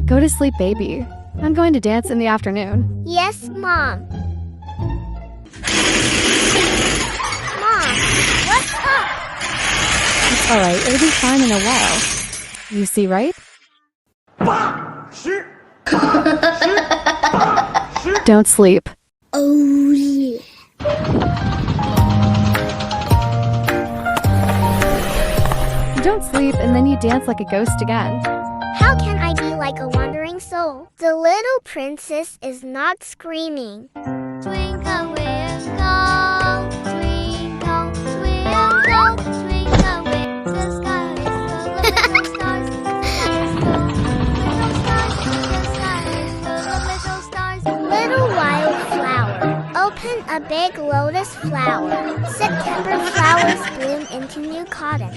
Go to sleep, baby. I'm going to dance in the afternoon. Yes, Mom. Mom, what's up? It's alright, it'll be fine in a while. You see, right? Don't sleep. Oh, yeah. Don't sleep, and then you dance like a ghost again. How can I be like a wandering soul? The little princess is not screaming. Twinkle, twinkle, twinkle, twinkle, twinkle, the sky is full of little stars. The sky is full of little stars. Little wildflower, open a big lotus flower. September flowers bloom into new cotton.